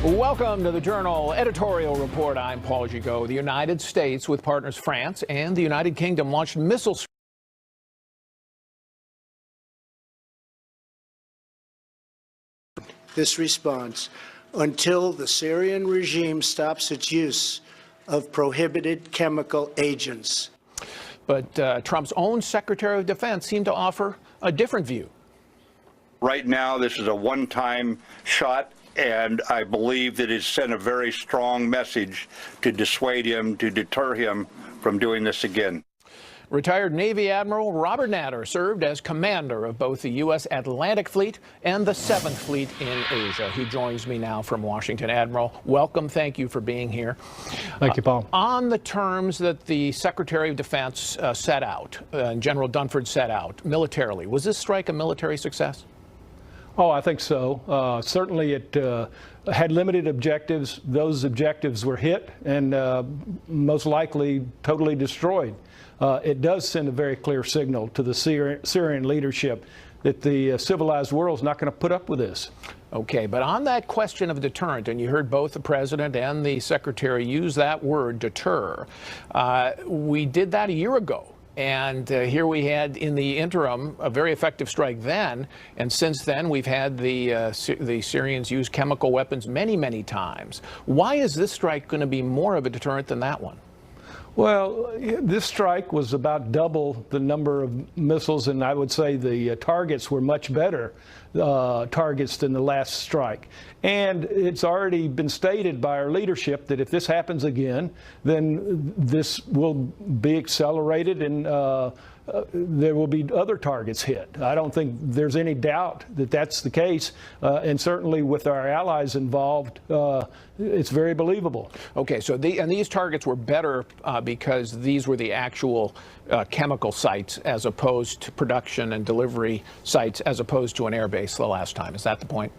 Welcome to the Journal Editorial Report. I'm Paul Gigot. The United States, with partners France and the United Kingdom, launched missile this response until the Syrian regime stops its use of prohibited chemical agents. But Trump's own Secretary of Defense seemed to offer a different view. Right now, this is a one-time shot, and I believe that it sent a very strong message to dissuade him, to deter him from doing this again. Retired Navy Admiral Robert Natter served as commander of both the U.S. Atlantic Fleet and the 7th Fleet in Asia. He joins me now from Washington. Admiral, welcome. Thank you for being here. Thank you, Paul. On the terms that the Secretary of Defense set out, General Dunford set out militarily, was this strike a military success? Oh, I think so. Certainly it had limited objectives. Those objectives were hit and most likely totally destroyed. It does send a very clear signal to the Syrian leadership that the civilized world is not going to put up with this. Okay, but on that question of deterrent, and you heard both the president and the secretary use that word, deter, we did that a year ago. And here we had, in the interim, a very effective strike then. And since then, we've had the Syrians use chemical weapons many, many times. Why is this strike going to be more of a deterrent than that one? Well, this strike was about double the number of missiles, and I would say the targets were much better targets than the last strike. And it's already been stated by our leadership that if this happens again, then this will be accelerated and there will be other targets hit. I don't think there's any doubt that that's the case. And certainly with our allies involved, it's very believable. Okay, so these targets were better because these were the actual chemical sites as opposed to production and delivery sites as opposed to an air base the last time. Is that the point?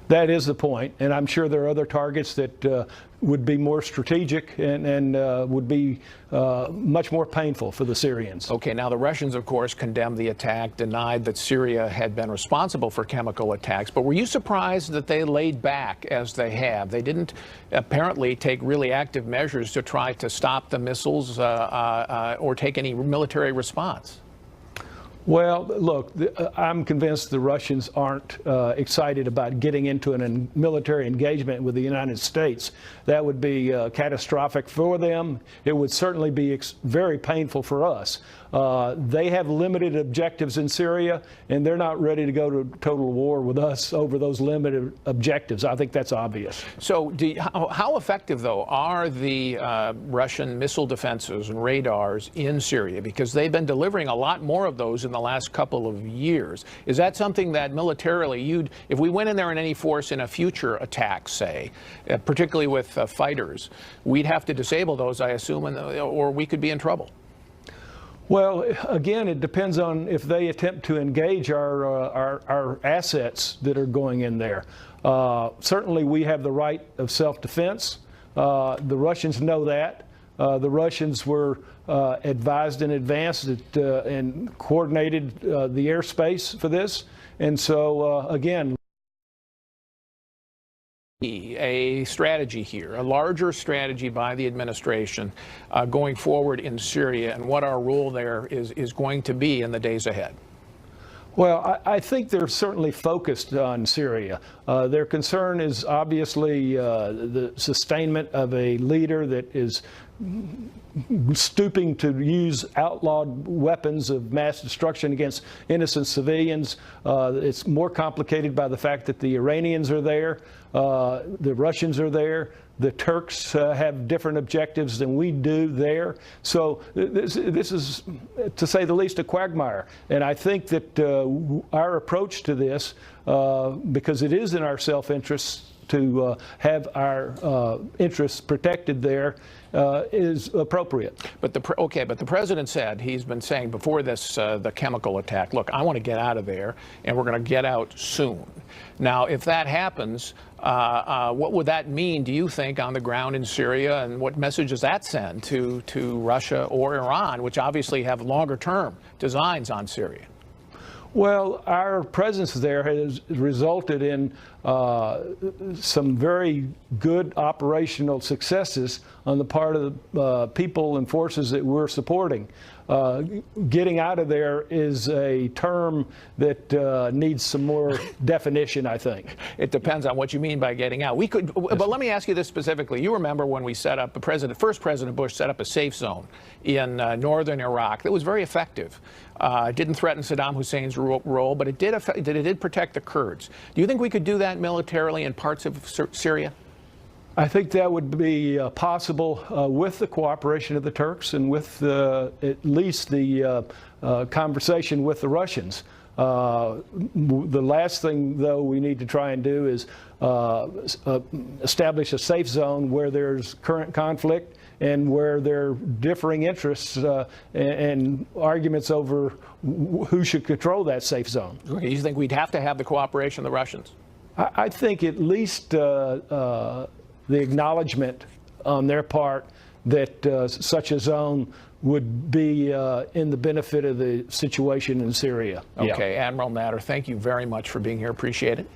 That is the point, and I'm sure there are other targets that would be more strategic and would be much more painful for the Syrians. Okay, now the Russians, of course, condemned the attack, denied that Syria had been responsible for chemical attacks. But were you surprised that they laid back as they have? They didn't apparently take really active measures to try to stop the missiles or take any military response. Well, look, I'm convinced the Russians aren't excited about getting into a military engagement with the United States. That would be catastrophic for them. It would certainly be very painful for us. They have limited objectives in Syria, and they're not ready to go to total war with us over those limited objectives. I think that's obvious. So how effective, though, are the Russian missile defenses and radars in Syria? Because they've been delivering a lot more of those in the last couple of years. Is that something that militarily if we went in there in any force in a future attack, say, particularly with fighters, we'd have to disable those, I assume, or we could be in trouble? Well, again, it depends on if they attempt to engage our assets that are going in there. Certainly, we have the right of self-defense. The Russians know that. The Russians were advised in advance that, and coordinated the airspace for this. And so, again, a strategy here, a larger strategy by the administration going forward in Syria, and what our role there is going to be in the days ahead? Well, I think they're certainly focused on Syria. Their concern is obviously the sustainment of a leader that is stooping to use outlawed weapons of mass destruction against innocent civilians. It's more complicated by the fact that the Iranians are there, the Russians are there, the Turks have different objectives than we do there. So this is, to say the least, a quagmire. And I think that our approach to this, because it is in our self-interest to have our interests protected there, is appropriate. But the president said, he's been saying before this, the chemical attack, look, I want to get out of there, and we're going to get out soon. Now, if that happens, what would that mean, do you think, on the ground in Syria, and what message does that send to Russia or Iran, which obviously have longer-term designs on Syria? Well, our presence there has resulted in some very good operational successes on the part of the people and forces that we're supporting. Getting out of there is a term that needs some more definition, I think. It depends on what you mean by getting out. We could, but let me ask you this specifically. You remember when we set up, first President Bush set up a safe zone in northern Iraq that was very effective. It didn't threaten Saddam Hussein's role, but it did protect the Kurds. Do you think we could do that militarily in parts of Syria? I think that would be possible with the cooperation of the Turks and with at least the conversation with the Russians. The last thing, though, we need to try and do is establish a safe zone where there's current conflict and where there are differing interests and arguments over who should control that safe zone. Okay, you think we'd have to have the cooperation of the Russians? I think at least the acknowledgement on their part that such a zone would be in the benefit of the situation in Syria. Okay, yeah. Admiral Natter, thank you very much for being here. Appreciate it.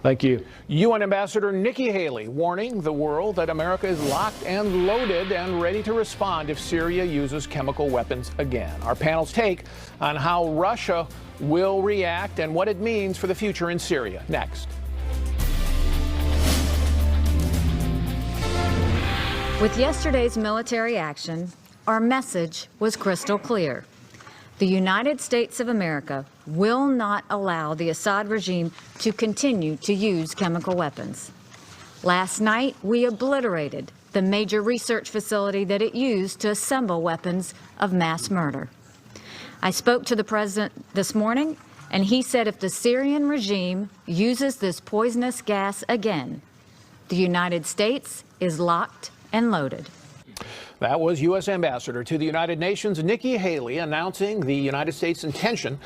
Thank you. UN Ambassador Nikki Haley warning the world that America is locked and loaded and ready to respond if Syria uses chemical weapons again. Our panel's take on how Russia will react and what it means for the future in Syria. Next. With yesterday's military action, our message was crystal clear. The United States of America will not allow the Assad regime to continue to use chemical weapons. Last night, we obliterated the major research facility that it used to assemble weapons of mass murder. I spoke to the president this morning, and he said if the Syrian regime uses this poisonous gas again, the United States is locked and loaded. That was U.S. Ambassador to the United Nations Nikki Haley announcing the United States' intention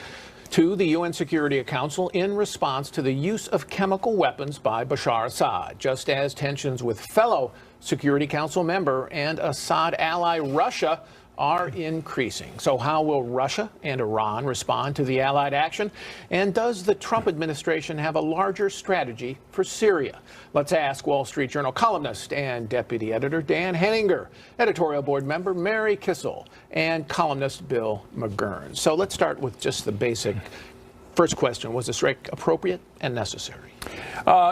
to the UN Security Council in response to the use of chemical weapons by Bashar Assad, just as tensions with fellow Security Council member and Assad ally Russia are increasing. So how will Russia and Iran respond to the allied action? And does the Trump administration have a larger strategy for Syria? Let's ask Wall Street Journal columnist and deputy editor Dan Henninger, editorial board member Mary Kissel, and columnist Bill McGurn. So let's start with just the basic first question. Was the strike appropriate and necessary?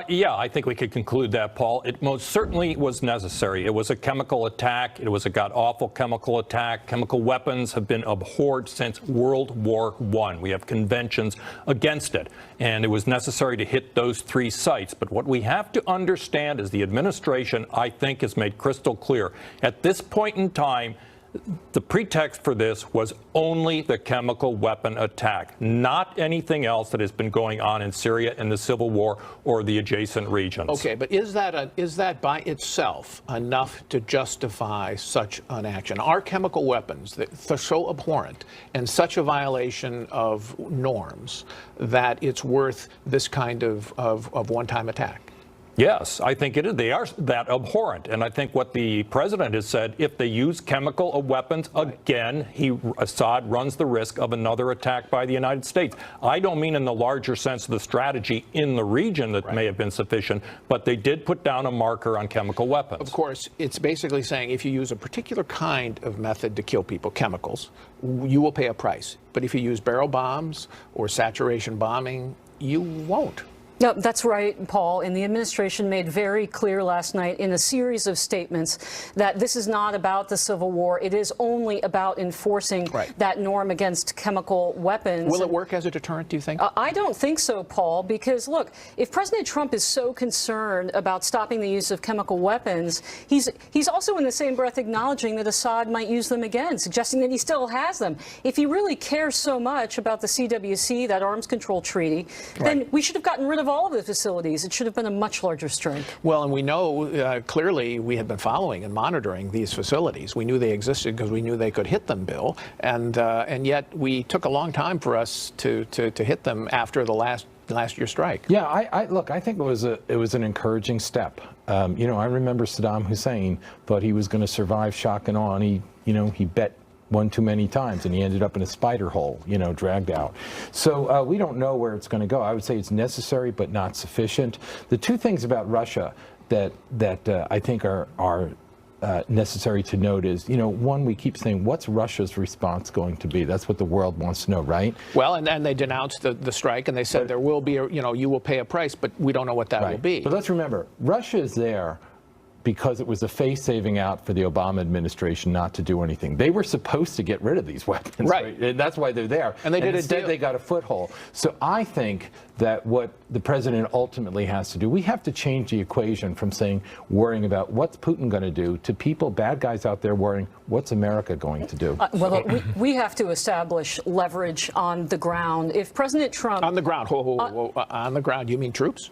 Yeah, I think we could conclude that, Paul. It most certainly was necessary. It was a chemical attack. It was a god-awful chemical attack. Chemical weapons have been abhorred since World War I. We have conventions against it, and it was necessary to hit those three sites. But what we have to understand is the administration, I think, has made crystal clear. At this point in time, the pretext for this was only the chemical weapon attack, not anything else that has been going on in Syria in the civil war or the adjacent regions. Okay, but is that by itself enough to justify such an action? Are chemical weapons that are so abhorrent and such a violation of norms that it's worth this kind of one-time attack? Yes, I think it is. They are that abhorrent. And I think what the president has said, if they use chemical weapons again, Assad runs the risk of another attack by the United States. I don't mean in the larger sense of the strategy in the region that may have been sufficient, but they did put down a marker on chemical weapons. Of course, it's basically saying if you use a particular kind of method to kill people, chemicals, you will pay a price. But if you use barrel bombs or saturation bombing, you won't. No, that's right, Paul. And the administration made very clear last night in a series of statements that this is not about the Civil War. It is only about enforcing that norm against chemical weapons. Will it work as a deterrent, do you think? I don't think so, Paul, because, look, if President Trump is so concerned about stopping the use of chemical weapons, he's also in the same breath acknowledging that Assad might use them again, suggesting that he still has them. If he really cares so much about the CWC, that arms control treaty, then we should have gotten rid of all of the facilities. It should have been a much larger strike. Well, and we know clearly we had been following and monitoring these facilities. We knew they existed because we knew they could hit them, Bill, and yet we took a long time for us to hit them after the last year's strike. Yeah, look, I think it was an encouraging step. You know, I remember Saddam Hussein thought he was going to survive shock and awe, and he bet one too many times, and he ended up in a spider hole, dragged out. So we don't know where it's going to go. I would say it's necessary but not sufficient. The two things about Russia that I think are necessary to note is, one, we keep saying, what's Russia's response going to be? That's what the world wants to know, right? Well, and they denounced the strike, and they said there will be, you will pay a price, but we don't know what that will be. But let's remember, Russia is there because it was a face-saving out for the Obama administration not to do anything. They were supposed to get rid of these weapons, right? And that's why they're there. And they did instead, they got a foothold. So I think that what the president ultimately has to do, we have to change the equation from worrying about what's Putin going to do to people, bad guys out there worrying, what's America going to do? Well, we have to establish leverage on the ground. If President Trump... On the ground. Whoa. On the ground, you mean troops?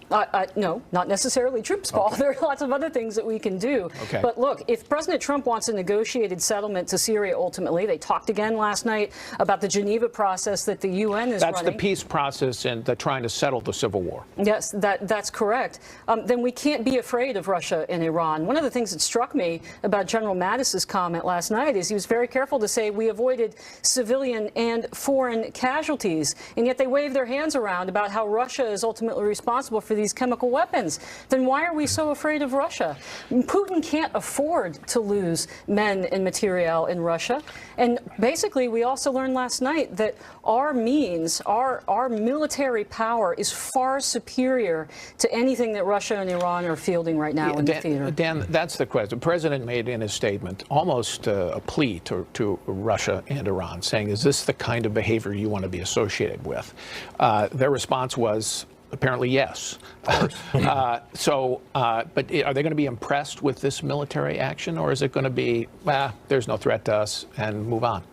No, not necessarily troops, Paul. Okay. There are lots of other things that we can do. Okay. But look, if President Trump wants a negotiated settlement to Syria ultimately, they talked again last night about the Geneva process that the UN is running. That's the peace process and the trying to settle the civil war. Yes, that's correct. Then we can't be afraid of Russia and Iran. One of the things that struck me about General Mattis's comment last night is he was very careful to say we avoided civilian and foreign casualties, and yet they wave their hands around about how Russia is ultimately responsible for these chemical weapons. Then why are we so afraid of Russia? Putin can't afford to lose men and materiel in Russia. And basically, we also learned last night that our means, our military power is far superior to anything that Russia and Iran are fielding right now in the theater. Dan, that's the question. The president made in his statement almost a plea to Russia and Iran, saying, is this the kind of behavior you want to be associated with? Their response was, apparently, yes. Of course. But are they going to be impressed with this military action, or is it going to be, there's no threat to us, and move on?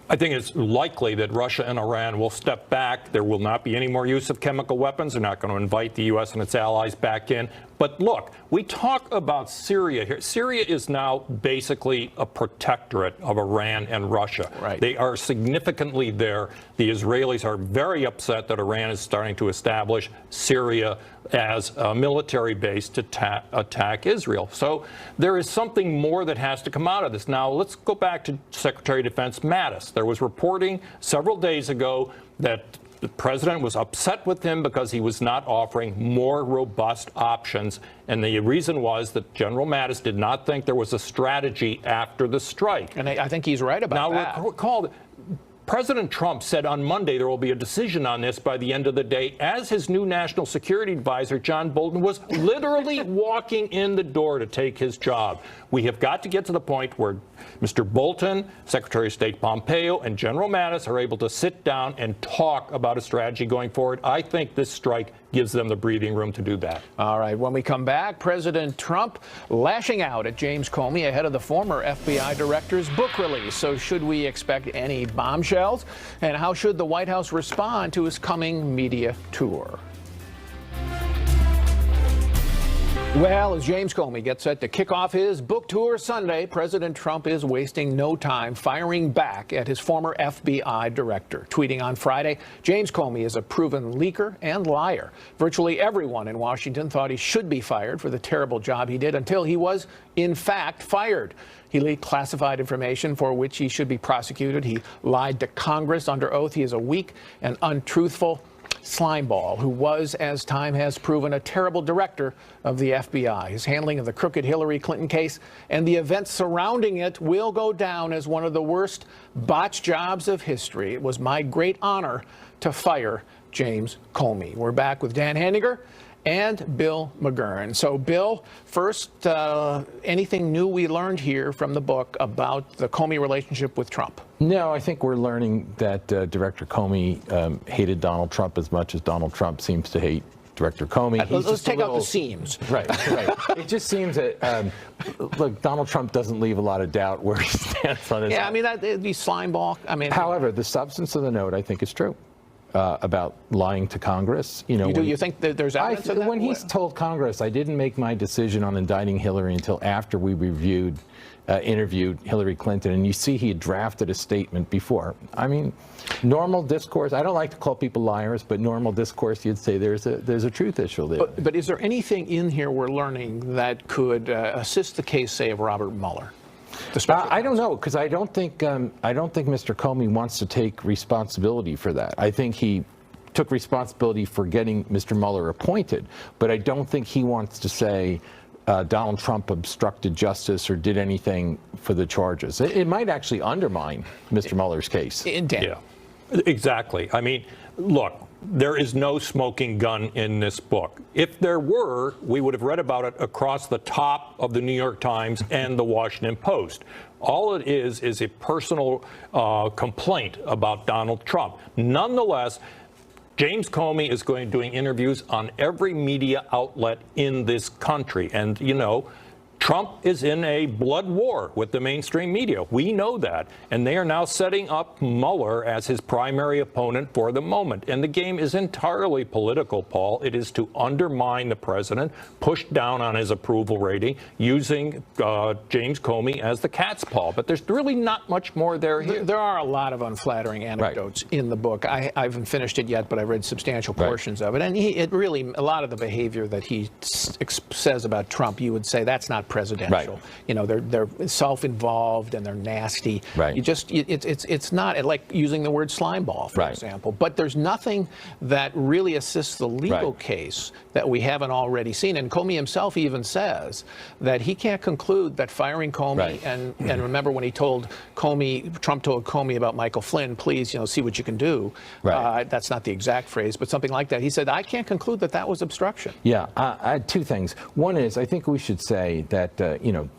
I think it's likely that Russia and Iran will step back. There will not be any more use of chemical weapons. They're not going to invite the U.S. and its allies back in. But look, we talk about Syria here. Syria is now basically a protectorate of Iran and Russia. Right. They are significantly there. The Israelis are very upset that Iran is starting to establish Syria as a military base to attack Israel. So there is something more that has to come out of this. Now, let's go back to Secretary of Defense Mattis. There was reporting several days ago that the president was upset with him because he was not offering more robust options. And the reason was that General Mattis did not think there was a strategy after the strike. And I think he's right about that. Now, recall, President Trump said on Monday there will be a decision on this by the end of the day, as his new national security advisor, John Bolton, was literally walking in the door to take his job. We have got to get to the point where Mr. Bolton, Secretary of State Pompeo, and General Mattis are able to sit down and talk about a strategy going forward. I think this strike gives them the breathing room to do that. All right, when we come back, President Trump lashing out at James Comey ahead of the former FBI director's book release. So should we expect any bombshells? And how should the White House respond to his coming media tour? Well, as James Comey gets set to kick off his book tour Sunday, President Trump is wasting no time firing back at his former FBI director. Tweeting on Friday, James Comey is a proven leaker and liar. Virtually everyone in Washington thought he should be fired for the terrible job he did until he was, in fact, fired. He leaked classified information for which he should be prosecuted. He lied to Congress under oath. He is a weak and untruthful slimeball who was, as time has proven, a terrible director of the FBI. His handling of the crooked Hillary Clinton case and the events surrounding it will go down as one of the worst botched jobs of history. It was my great honor to fire James Comey. We're back with Dan Henniger and Bill McGurn. So, Bill, first, anything new we learned here from the book about the Comey relationship with Trump? No, I think we're learning that Director Comey hated Donald Trump as much as Donald Trump seems to hate Director Comey. Let's take out the seams. Right. It just seems that, look, Donald Trump doesn't leave a lot of doubt where he stands on his Yeah, I mean, that'd be slimeball. I mean, however, the substance of the note, I think, is true. About lying to Congress. Do you think that there's evidence of that? When he's told Congress, I didn't make my decision on indicting Hillary until after we interviewed Hillary Clinton, and you see he had drafted a statement before. I mean, normal discourse, I don't like to call people liars, but normal discourse, you'd say there's a truth issue there. But is there anything in here we're learning that could assist the case, say, of Robert Mueller? the special I don't know, because I don't think Mr. Comey wants to take responsibility for that. I think he took responsibility for getting Mr. Mueller appointed, but I don't think he wants to say Donald Trump obstructed justice or did anything for the charges. It might actually undermine Mr. Mueller's case. Yeah, exactly. I mean, look, there is no smoking gun in this book. If there were, we would have read about it across the top of the New York Times and the Washington Post. All it is a personal complaint about Donald Trump. Nonetheless, James Comey is doing interviews on every media outlet in this country. And, you know, Trump is in a blood war with the mainstream media. We know that. And they are now setting up Mueller as his primary opponent for the moment. And the game is entirely political, Paul. It is to undermine the president, push down on his approval rating, using James Comey as the cat's paw. But there's really not much more there here. There are a lot of unflattering anecdotes in the book. I haven't finished it yet, but I read substantial portions of it. And it really, a lot of the behavior that he says about Trump, you would say that's not presidential. You know, they're self-involved and they're nasty. You just, it's not like using the word slimeball, for example. But there's nothing that really assists the legal case that we haven't already seen. And Comey himself even says that he can't conclude that firing Comey, and remember when he told Comey, Trump told Comey about Michael Flynn, please, you know, see what you can do. That's not the exact phrase, but something like that. He said, I can't conclude that that was obstruction. Yeah, I had two things. One is, I think we should say that, you know,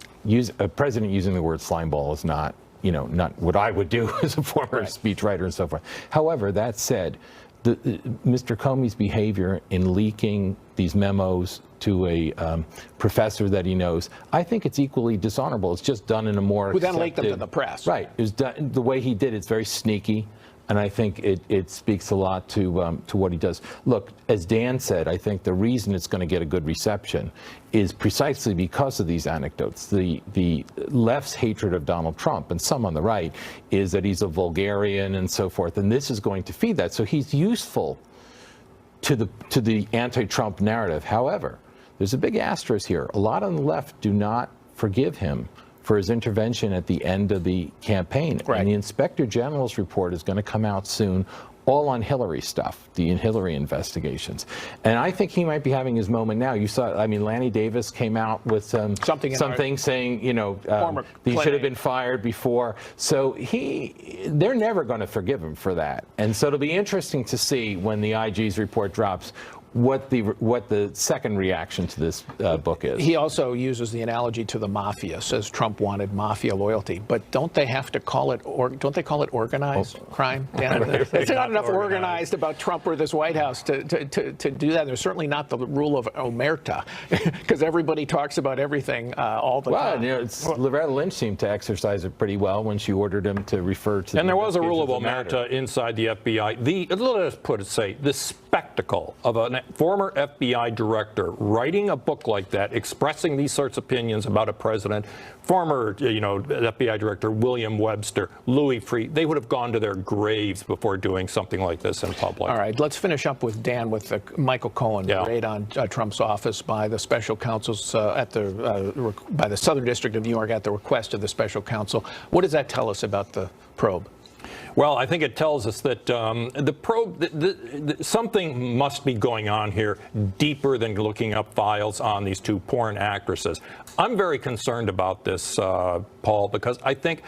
a president using the word slimeball is not, you know, not what I would do as a former speechwriter and so forth. However, that said, Mr. Comey's behavior in leaking these memos to a professor that he knows, I think it's equally dishonorable. It's just done in a more who then leaked them to the press. It was done the way he did. It's very sneaky. And I think it speaks a lot to what he does. Look, as Dan said, I think the reason it's going to get a good reception is precisely because of these anecdotes. The left's hatred of Donald Trump, and some on the right, is that he's a vulgarian and so forth. And this is going to feed that. So he's useful to the anti-Trump narrative. However, there's a big asterisk here. A lot on the left do not forgive him for his intervention at the end of the campaign. And the Inspector General's report is going to come out soon, all on Hillary stuff, the Hillary investigations. And I think he might be having his moment now. You saw, I mean, Lanny Davis came out with something saying, you know, he should have been fired before. So they're never going to forgive him for that. And so it'll be interesting to see when the IG's report drops what the second reaction to this book is. He also uses the analogy to the mafia, says Trump wanted mafia loyalty, but don't they have to call it organized crime? It's not enough organized about Trump or this White House to do that. There's certainly not the rule of omerta, because everybody talks about everything all the time. Well, you know, Loretta Lynch seemed to exercise it pretty well when she ordered him to refer to. And there was a rule of omerta inside the FBI. Let us say the spectacle of a former FBI director writing a book like that, expressing these sorts of opinions about a president, former, you know, FBI director William Webster, Louis Freeh, they would have gone to their graves before doing something like this in public. All right, let's finish up with Dan with the Michael Cohen raid on Trump's office by the special counsels by the Southern District of New York at the request of the special counsel. What does that tell us about the probe? Well, I think it tells us that the probe, something must be going on here deeper than looking up files on these two porn actresses. I'm very concerned about this, Paul, because I think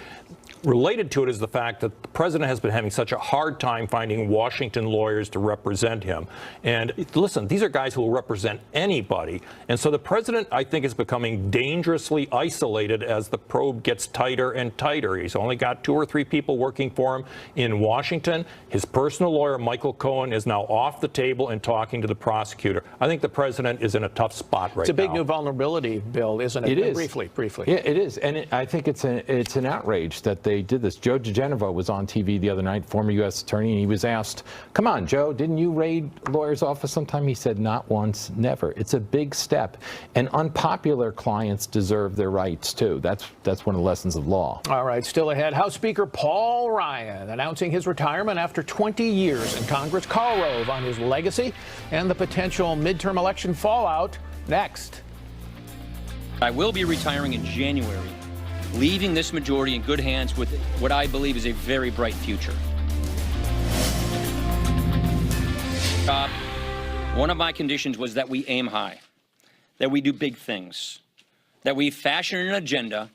related to it is the fact that the president has been having such a hard time finding Washington lawyers to represent him. And listen, these are guys who will represent anybody. And so the president, I think, is becoming dangerously isolated as the probe gets tighter and tighter. He's only got 2 or 3 people working for him in Washington. His personal lawyer, Michael Cohen, is now off the table and talking to the prosecutor. I think the president is in a tough spot right now. It's a big new vulnerability, Bill, isn't it? It is. Briefly. Yeah, it is. And I think it's an outrage that they did this. Joe DeGenevo was on TV the other night, former U.S. attorney, and he was asked, come on, Joe, didn't you raid lawyers' office sometime? He said, not once, never. It's a big step. And unpopular clients deserve their rights, too. That's one of the lessons of law. All right, still ahead, House Speaker Paul Ryan announcing his retirement after 20 years in Congress. Karl Rove on his legacy and the potential midterm election fallout next. I will be retiring in January. leaving this majority in good hands with what I believe is a very bright future. One of my conditions was that we aim high, that we do big things, that we fashion an agenda,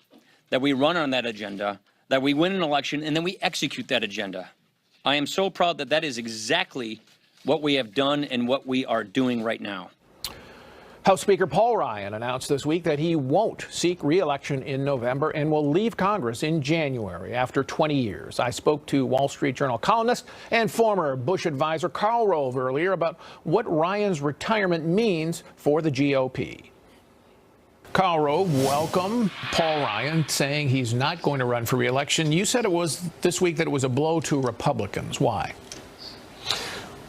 that we run on that agenda, that we win an election, and then we execute that agenda. I am so proud that that is exactly what we have done and what we are doing right now. House Speaker Paul Ryan announced this week that he won't seek re-election in November and will leave Congress in January after 20 years. I spoke to Wall Street Journal columnist and former Bush advisor Karl Rove earlier about what Ryan's retirement means for the GOP. Karl Rove, welcome. Paul Ryan saying he's not going to run for re-election. You said it was this week that it was a blow to Republicans. Why?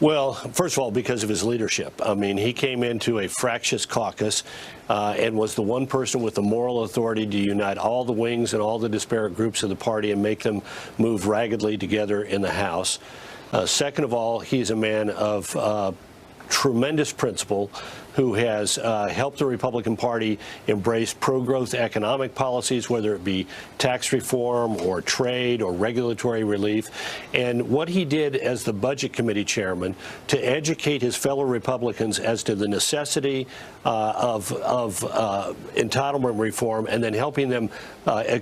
Well, first of all, because of his leadership. I mean, he came into a fractious caucus and was the one person with the moral authority to unite all the wings and all the disparate groups of the party and make them move raggedly together in the House. Second of all, he's a man of tremendous principle who has helped the Republican Party embrace pro-growth economic policies, whether it be tax reform or trade or regulatory relief. And what he did as the Budget Committee chairman to educate his fellow Republicans as to the necessity of entitlement reform and then helping them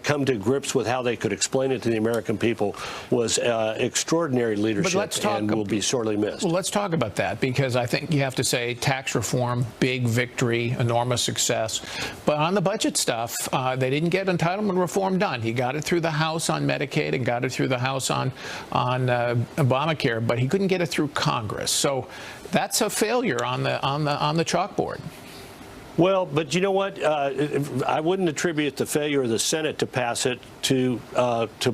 come to grips with how they could explain it to the American people was extraordinary leadership and will be sorely missed. Well, let's talk about that, because I think you have to say tax reform, big victory, enormous success. But on the budget stuff, they didn't get entitlement reform done. He got it through the House on Medicaid and got it through the House on Obamacare, but he couldn't get it through Congress. So that's a failure on the chalkboard. Well, but you know what? I wouldn't attribute the failure of the Senate to pass it to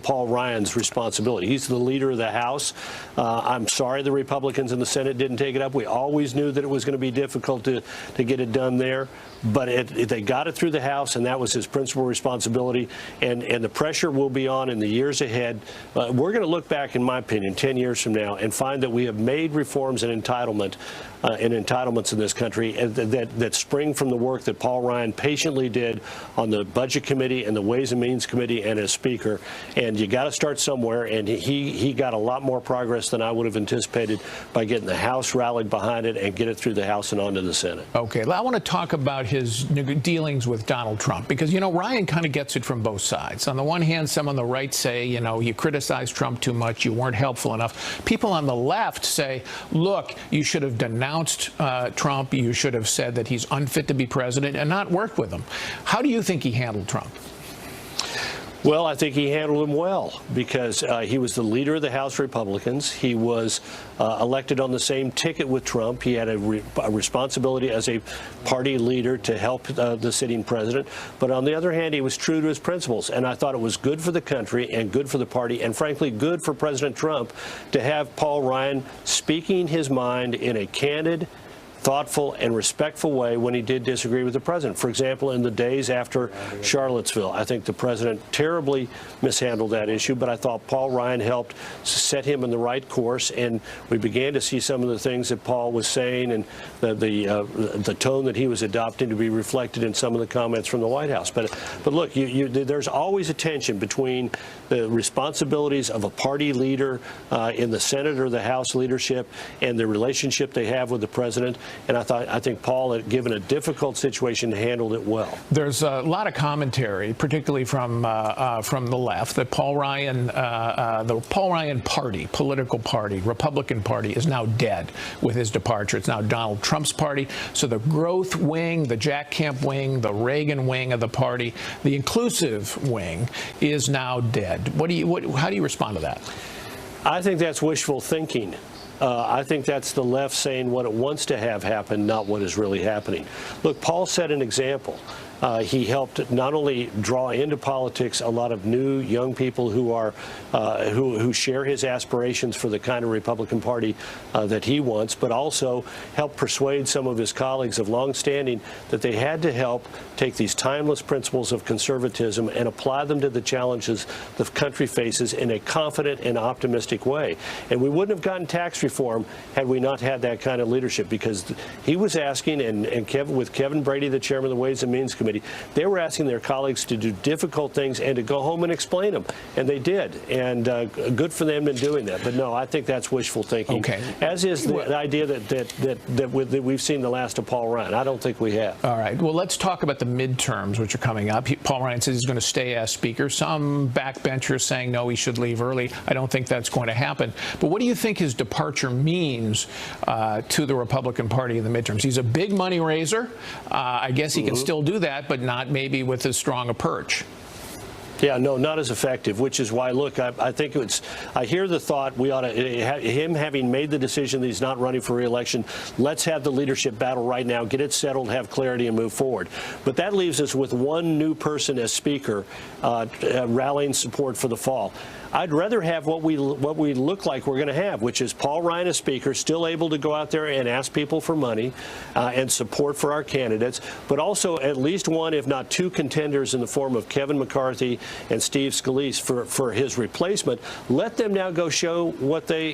Paul Ryan's responsibility. He's the leader of the House. I'm sorry the Republicans in the Senate didn't take it up. We always knew that it was going to be difficult to get it done there. But they got it through the House, and that was his principal responsibility. And the pressure will be on in the years ahead. We're going to look back, in my opinion, 10 years from now and find that we have made reforms in entitlements in this country that spring from the work that Paul Ryan patiently did on the Budget Committee and the Ways and Means Committee and as Speaker. And you got to start somewhere. And he got a lot more progress than I would have anticipated by getting the House rallied behind it and get it through the House and onto the Senate. Okay, I want to talk about his dealings with Donald Trump, because, you know, Ryan kind of gets it from both sides. On the one hand, some on the right say, you know, you criticized Trump too much, you weren't helpful enough. People on the left say, look, you should have denounced Trump, you should have said that he's unfit to be president and not worked with him. How do you think he handled Trump? Well, I think he handled him well, because he was the leader of the House Republicans. He was elected on the same ticket with Trump. He had a responsibility as a party leader to help the sitting president. But on the other hand, he was true to his principles. And I thought it was good for the country and good for the party and, frankly, good for President Trump to have Paul Ryan speaking his mind in a candid, thoughtful and respectful way when he did disagree with the president. For example, in the days after Charlottesville, I think the president terribly mishandled that issue, but I thought Paul Ryan helped set him in the right course, and we began to see some of the things that Paul was saying and the tone that he was adopting to be reflected in some of the comments from the White House. But look, there's always a tension between the responsibilities of a party leader in the Senate or the House leadership and the relationship they have with the president. And I think Paul, given a difficult situation, handled it well. There's a lot of commentary, particularly from the left, that Paul Ryan, the Paul Ryan party, political party, Republican Party, is now dead with his departure. It's now Donald Trump's party. So the growth wing, the Jack Kemp wing, the Reagan wing of the party, the inclusive wing is now dead. How do you respond to that? I think that's wishful thinking. I think that's the left saying what it wants to have happen, not what is really happening. Look, Paul set an example. He helped not only draw into politics a lot of new young people who are who share his aspirations for the kind of Republican Party that he wants, but also help persuade some of his colleagues of long standing that they had to help take these timeless principles of conservatism and apply them to the challenges the country faces in a confident and optimistic way. And we wouldn't have gotten tax reform had we not had that kind of leadership, because he was asking, and with Kevin Brady, the chairman of the Ways and Means Committee, Committee. They were asking their colleagues to do difficult things and to go home and explain them, and they did. And good for them in doing that. But no, I think that's wishful thinking. Okay. As is the idea that we've seen the last of Paul Ryan. I don't think we have. All right. Well, let's talk about the midterms, which are coming up. Paul Ryan says he's going to stay as Speaker. Some backbenchers saying, no, he should leave early. I don't think that's going to happen. But what do you think his departure means to the Republican Party in the midterms? He's a big money raiser. I guess he can still do that, but not maybe with as strong a perch. Yeah, no, not as effective, which is why, look, I think I hear the thought we ought to, him having made the decision that he's not running for re-election, let's have the leadership battle right now, get it settled, have clarity, and move forward. But that leaves us with one new person as Speaker rallying support for the fall. I'd rather have what we look like we're going to have, which is Paul Ryan as Speaker, still able to go out there and ask people for money and support for our candidates, but also at least one, if not two, contenders in the form of Kevin McCarthy and Steve Scalise for his replacement. Let them now go show what they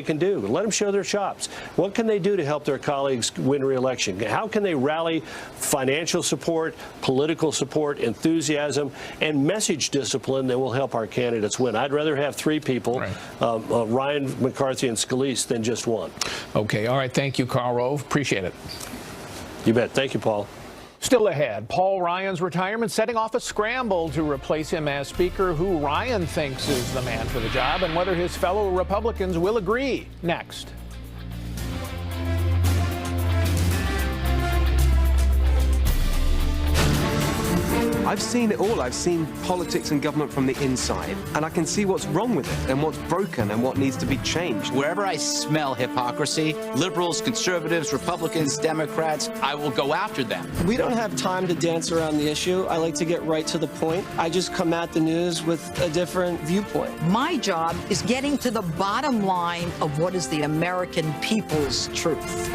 can do. Let them show their chops. What can they do to help their colleagues win re-election? How can they rally financial support, political support, enthusiasm, and message discipline that will help our candidates win? I'd rather have three people, Ryan, McCarthy, and Scalise, than just one. Okay. All right. Thank you, Karl Rove. Appreciate it. You bet. Thank you, Paul. Still ahead, Paul Ryan's retirement setting off a scramble to replace him as Speaker. Who Ryan thinks is the man for the job and whether his fellow Republicans will agree. Next. I've seen it all. I've seen politics and government from the inside, and I can see what's wrong with it and what's broken and what needs to be changed. Wherever I smell hypocrisy, liberals, conservatives, Republicans, Democrats, I will go after them. We don't have time to dance around the issue. I like to get right to the point. I just come at the news with a different viewpoint. My job is getting to the bottom line of what is the American people's truth.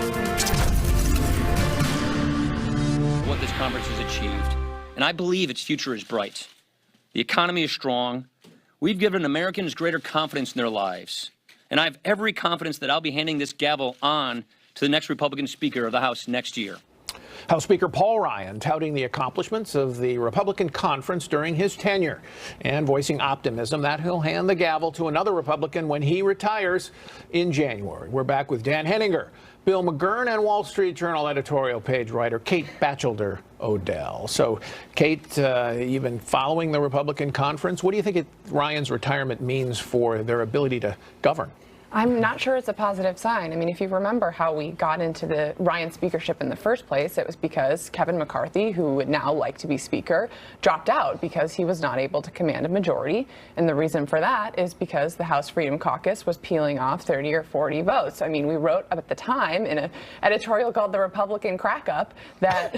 What this conference has achieved, and I believe its future is bright. The economy is strong. We've given Americans greater confidence in their lives. And I have every confidence that I'll be handing this gavel on to the next Republican Speaker of the House next year. House Speaker Paul Ryan touting the accomplishments of the Republican conference during his tenure and voicing optimism that he'll hand the gavel to another Republican when he retires in January. We're back with Dan Henninger, Bill McGurn, and Wall Street Journal editorial page writer Kate Batchelder Odell. So, Kate, you've been following the Republican conference. What do you think Ryan's retirement means for their ability to govern? I'm not sure it's a positive sign. I mean, if you remember how we got into the Ryan speakership in the first place, it was because Kevin McCarthy, who would now like to be Speaker, dropped out because he was not able to command a majority. And the reason for that is because the House Freedom Caucus was peeling off 30 or 40 votes. I mean, we wrote at the time in an editorial called The Republican Crack-Up that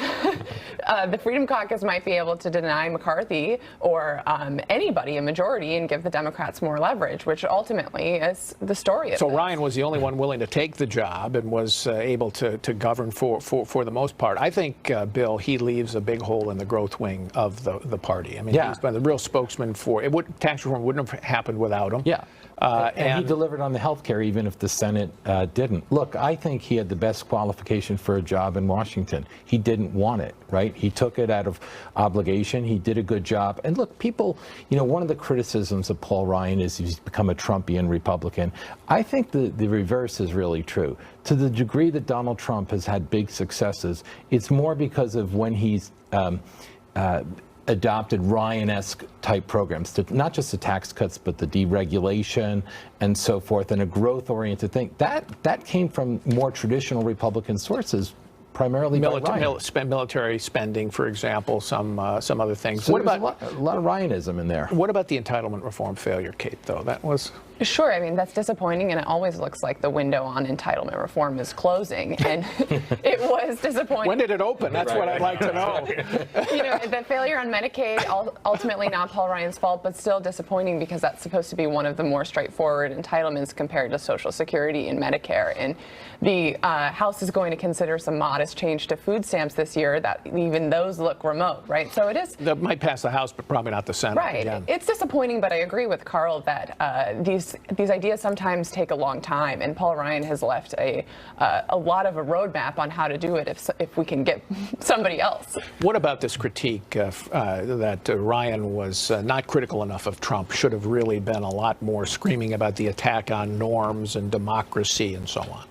the Freedom Caucus might be able to deny McCarthy or anybody a majority and give the Democrats more leverage, which ultimately is the story. So Ryan was the only one willing to take the job and was able to govern for the most part. I think, Bill, he leaves a big hole in the growth wing of the party. I mean, he's been the real spokesman for it. Tax reform wouldn't have happened without him. Yeah. And he delivered on the health care even if the Senate didn't. Look, I think he had the best qualification for a job in Washington. He didn't want it, right? He took it out of obligation. He did a good job. And look, people, one of the criticisms of Paul Ryan is he's become a Trumpian Republican. I think the reverse is really true. To the degree that Donald Trump has had big successes, it's more because of when he's adopted Ryan-esque type programs, to not just the tax cuts, but the deregulation and so forth, and a growth-oriented thing. That came from more traditional Republican sources, primarily military spending, for example, some other things. So what about a lot of Ryanism in there? What about the entitlement reform failure, Kate, though? That was... Sure. I mean, that's disappointing, and it always looks like the window on entitlement reform is closing, and it was disappointing. When did it open? That's what I'd like to know. The failure on Medicaid, ultimately not Paul Ryan's fault, but still disappointing because that's supposed to be one of the more straightforward entitlements compared to Social Security and Medicare. And the House is going to consider some modest has changed to food stamps this year, that even those look remote, right? So it is. That might pass the House, but probably not the Senate. Right. Again. It's disappointing, but I agree with Carl that these ideas sometimes take a long time, and Paul Ryan has left a lot of a roadmap on how to do it if we can get somebody else. What about this critique that Ryan was not critical enough of Trump, should have really been a lot more screaming about the attack on norms and democracy and so on?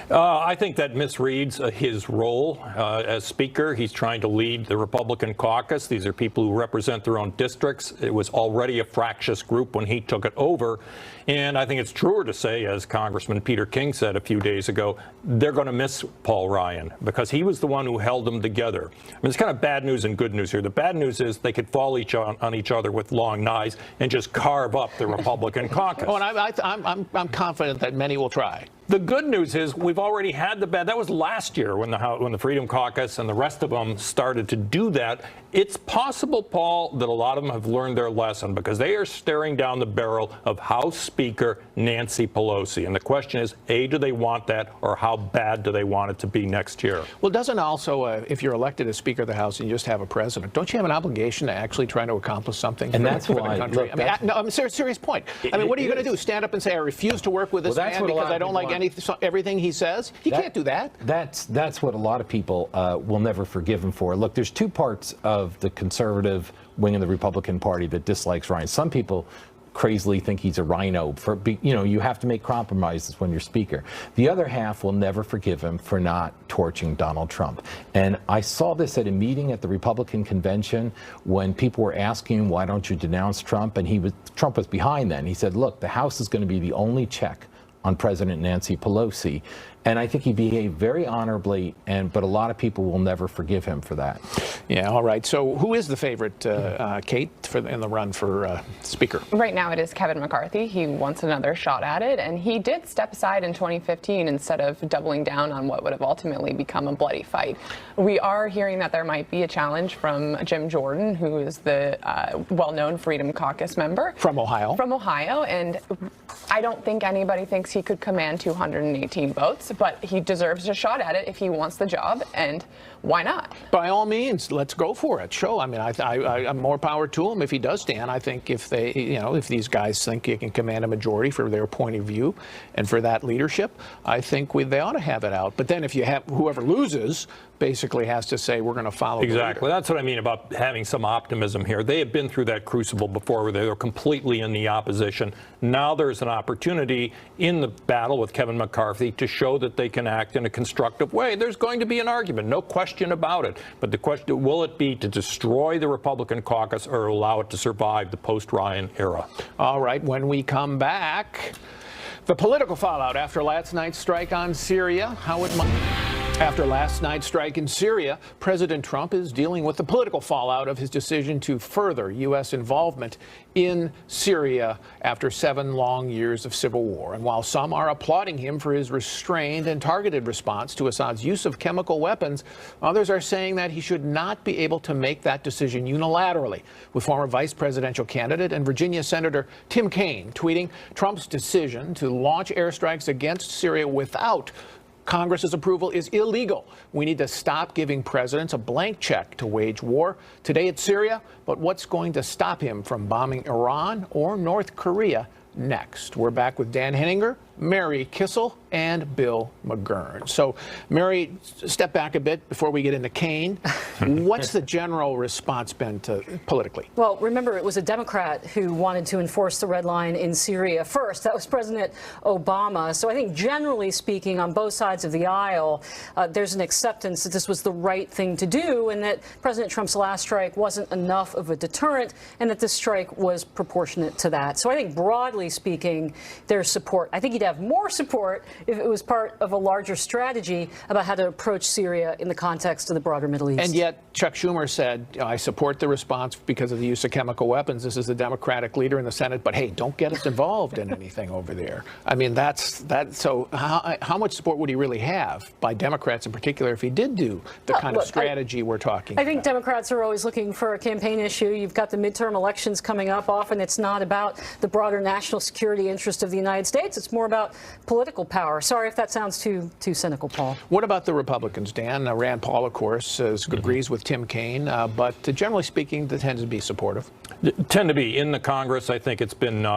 I think that misreads his role as Speaker. He's trying to lead the Republican caucus. These are people who represent their own districts. It was already a fractious group when he took it over. And I think it's truer to say, as Congressman Peter King said a few days ago, they're going to miss Paul Ryan because he was the one who held them together. I mean, it's kind of bad news and good news here. The bad news is they could fall on each other with long knives and just carve up the Republican caucus. Oh, and I'm confident that many will try. The good news is we've already had the bad. That was last year when the Freedom Caucus and the rest of them started to do that. It's possible, Paul, that a lot of them have learned their lesson because they are staring down the barrel of House Speaker Nancy Pelosi. And the question is, A, do they want that, or how bad do they want it to be next year? Well, doesn't also, if you're elected as Speaker of the House and you just have a president, don't you have an obligation to actually try to accomplish something and for, that's for why, the country? look, I mean, I'm serious point. I mean, what are you going to do? Stand up and say, I refuse to work with this man because I don't like everything he says? He can't do that. That's what a lot of people will never forgive him for. Look, there's two parts of the conservative wing of the Republican Party that dislikes Ryan. Some people crazily think he's a rhino. You have to make compromises when you're Speaker. The other half will never forgive him for not torching Donald Trump. And I saw this at a meeting at the Republican convention when people were asking him, why don't you denounce Trump? And Trump was behind then. He said, look, the House is going to be the only check on President Nancy Pelosi. And I think he behaved very honorably, but a lot of people will never forgive him for that. Yeah, all right. So who is the favorite, Kate, in the run for Speaker? Right now it is Kevin McCarthy. He wants another shot at it, and he did step aside in 2015 instead of doubling down on what would have ultimately become a bloody fight. We are hearing that there might be a challenge from Jim Jordan, who is the well-known Freedom Caucus member. From Ohio. From Ohio, and I don't think anybody thinks he could command 218 votes, but he deserves a shot at it if he wants the job, and why not? By all means, let's go for it. Show. I mean, I'm more power to him if he does stand. I think if they, if these guys think he can command a majority for their point of view and for that leadership, I think they ought to have it out. But then if you have whoever loses basically has to say we're going to follow. Exactly. That's what I mean about having some optimism here. They have been through that crucible before where they were completely in the opposition. Now there's an opportunity in the battle with Kevin McCarthy to show that they can act in a constructive way. There's going to be an argument, no question about it. But the question, will it be to destroy the Republican caucus or allow it to survive the post-Ryan era? All right. When we come back, the political fallout after last night's strike on Syria. After last night's strike in Syria, President Trump is dealing with the political fallout of his decision to further U.S. involvement in Syria after 7 long years of civil war. And while some are applauding him for his restrained and targeted response to Assad's use of chemical weapons, others are saying that he should not be able to make that decision unilaterally, with former vice presidential candidate and Virginia Senator Tim Kaine tweeting Trump's decision to launch airstrikes against Syria without Congress's approval is illegal. We need to stop giving presidents a blank check to wage war. Today it's Syria, but what's going to stop him from bombing Iran or North Korea next? We're back with Dan Henninger, Mary Kissel, and Bill McGurn. So, Mary, step back a bit before we get into Kaine. What's the general response been politically? Well, remember, it was a Democrat who wanted to enforce the red line in Syria first. That was President Obama. So I think generally speaking, on both sides of the aisle, there's an acceptance that this was the right thing to do and that President Trump's last strike wasn't enough of a deterrent and that this strike was proportionate to that. So I think broadly speaking, there's support. I think he'd have more support if it was part of a larger strategy about how to approach Syria in the context of the broader Middle East. And yet Chuck Schumer said, I support the response because of the use of chemical weapons. This is the Democratic leader in the Senate, but hey, don't get us involved in anything over there. I mean, so how much support would he really have by Democrats in particular if he did do the kind of strategy we're talking about? I think Democrats are always looking for a campaign issue. You've got the midterm elections coming up. Often it's not about the broader national security interest of the United States. It's more about about political power. Sorry if that sounds too cynical, Paul. What about the Republicans, Dan? Rand Paul, of course, agrees with Tim Kaine, but generally speaking, they tend to be supportive. Tend to be. In the Congress, I think it's been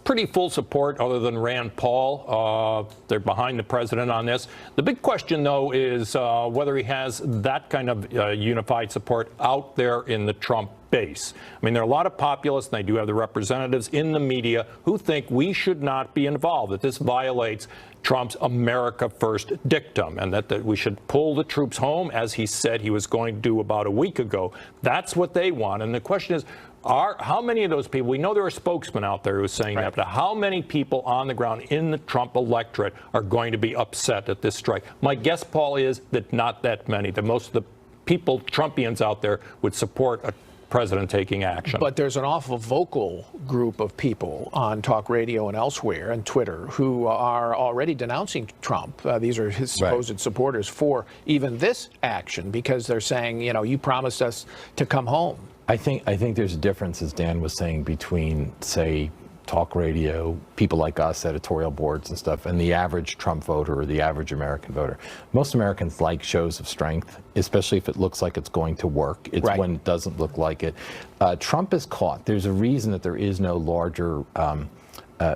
pretty full support other than Rand Paul. They're behind the president on this. The big question, though, is whether he has that kind of unified support out there in the Trump base. I mean, there are a lot of populists, and they do have the representatives in the media who think we should not be involved, that this violates Trump's America First dictum, and that we should pull the troops home, as he said he was going to do about a week ago. That's what they want. And the question is, how many of those people, we know there are spokesmen out there who are saying that, but how many people on the ground in the Trump electorate are going to be upset at this strike? My guess, Paul, is that not that many. That most of the people, Trumpians out there, would support a president taking action. But there's an awful vocal group of people on talk radio and elsewhere and Twitter who are already denouncing Trump. These are his supposed supporters for even this action, because they're saying, you know, you promised us to come home. I think there's a difference, as Dan was saying, between, say, talk radio, people like us, editorial boards and stuff, and the average Trump voter or the average American voter. Most Americans like shows of strength, especially if it looks like it's going to work. It's when it doesn't look like it. Trump is caught. There's a reason that there is no larger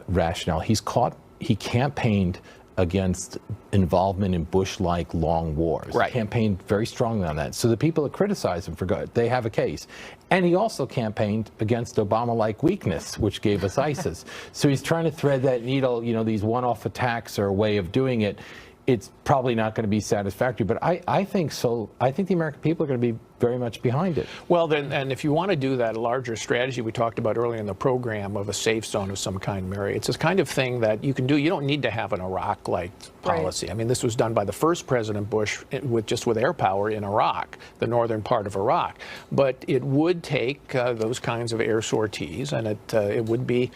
rationale. He's caught. He campaigned against involvement in Bush-like long wars. Campaigned very strongly on that. So the people that criticize him for good, they have a case. And he also campaigned against Obama-like weakness, which gave us ISIS. So he's trying to thread that needle. You know, these one-off attacks are a way of doing it. It's probably not going to be satisfactory, but I think so. I think the American people are going to be very much behind it. Well, then, and if you want to do that larger strategy we talked about earlier in the program of a safe zone of some kind, Mary, it's this kind of thing that you can do. You don't need to have an Iraq-like policy. I mean, this was done by the first President Bush with air power in Iraq, the northern part of Iraq. But it would take those kinds of air sorties, and it would be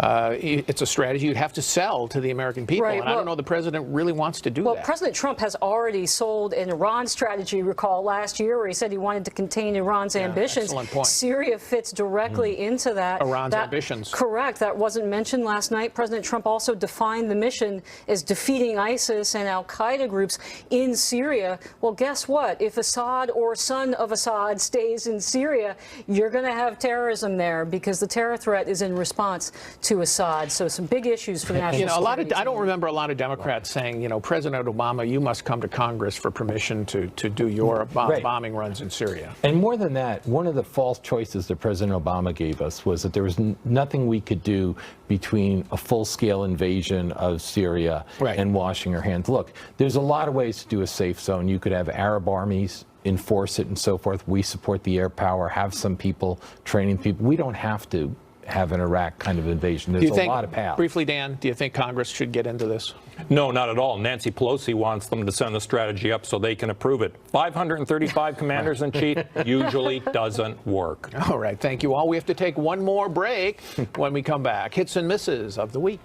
it's a strategy you'd have to sell to the American people. And I don't know the president really wants to do that. Well, President Trump has already sold an Iran strategy, recall last year, where he said he wanted to contain Iran's ambitions. Excellent point. Syria fits directly into that. Iran's ambitions. Correct. That wasn't mentioned last night. President Trump also defined the mission as defeating ISIS and al-Qaeda groups in Syria. Well, guess what? If Assad or son of Assad stays in Syria, you're going to have terrorism there, because the terror threat is in response to Assad. So some big issues for the national security. I don't remember a lot of Democrats saying, you know, President Obama, you must come to Congress for permission to do your bombing runs in Syria. And more than that, one of the false choices that President Obama gave us was that there was nothing we could do between a full-scale invasion of Syria and washing our hands. Look, there's a lot of ways to do a safe zone. You could have Arab armies enforce it and so forth. We support the air power, have some people training people. We don't have to have an Iraq kind of invasion. There's a lot of paths. Briefly, Dan, do you think Congress should get into this? No, not at all. Nancy Pelosi wants them to send the strategy up so they can approve it. 535 commanders in chief usually doesn't work. All right. Thank you all. We have to take one more break. When we come back, hits and misses of the week.